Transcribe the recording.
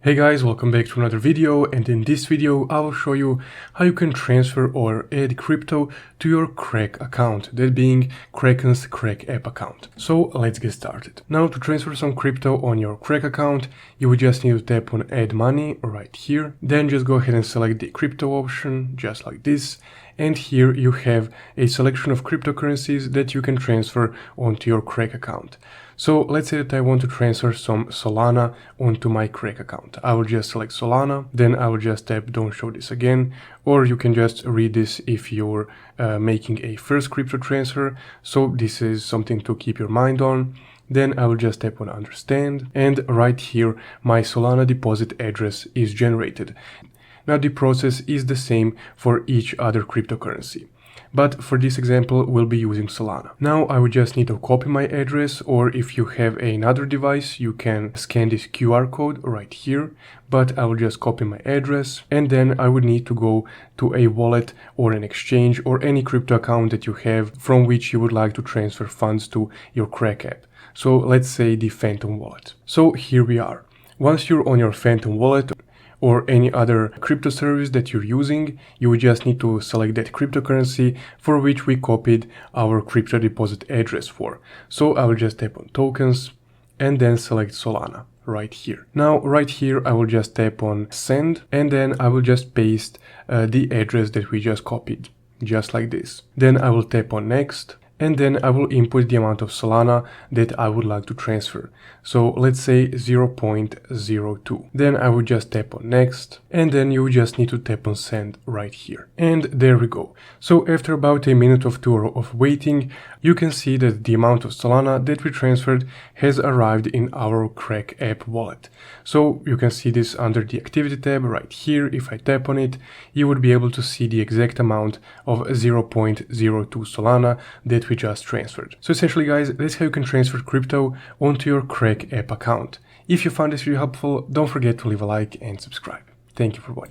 Hey guys, welcome back to another video, and in this video I will show you how you can transfer or add crypto to your Krak account, that being Krakens Krak app account. So let's get started. Now to transfer some crypto on your Krak account, you will just need to tap on add money right here, then just go ahead and select the crypto option just like this, and here you have a selection of cryptocurrencies that you can transfer onto your Krak account. So let's say that I want to transfer some Solana onto my Krak account. I will just select Solana, then I will just tap don't show this again, or you can just read this if you're making a first crypto transfer. So this is something to keep your mind on. Then I will just tap on understand, and right here my Solana deposit address is generated. Now the process is the same for each other cryptocurrency, but for this example we'll be using Solana. Now I would just need to copy my address, or if you have another device you can scan this QR code right here, but I will just copy my address, and then I would need to go to a wallet or an exchange or any crypto account that you have from which you would like to transfer funds to your Krak app. So let's say the Phantom wallet. So here we are. Once you're on your Phantom wallet or any other crypto service that you're using, you would just need to select that cryptocurrency for which we copied our crypto deposit address for. So I will just tap on tokens and then select Solana right here. Now right here I will just tap on send, and then I will just paste the address that we just copied, just like this. Then I will tap on next, and then I will input the amount of Solana that I would like to transfer. So let's say 0.02. Then I would just tap on next, and then you just need to tap on send right here. And there we go. So after about a minute or two of waiting, you can see that the amount of Solana that we transferred has arrived in our Krak app wallet. So you can see this under the activity tab right here. If I tap on it, you would be able to see the exact amount of 0.02 Solana that we just transferred. So essentially guys, that's how you can transfer crypto onto your Krak app account. If you found this video helpful, don't forget to leave a like and subscribe. Thank you for watching.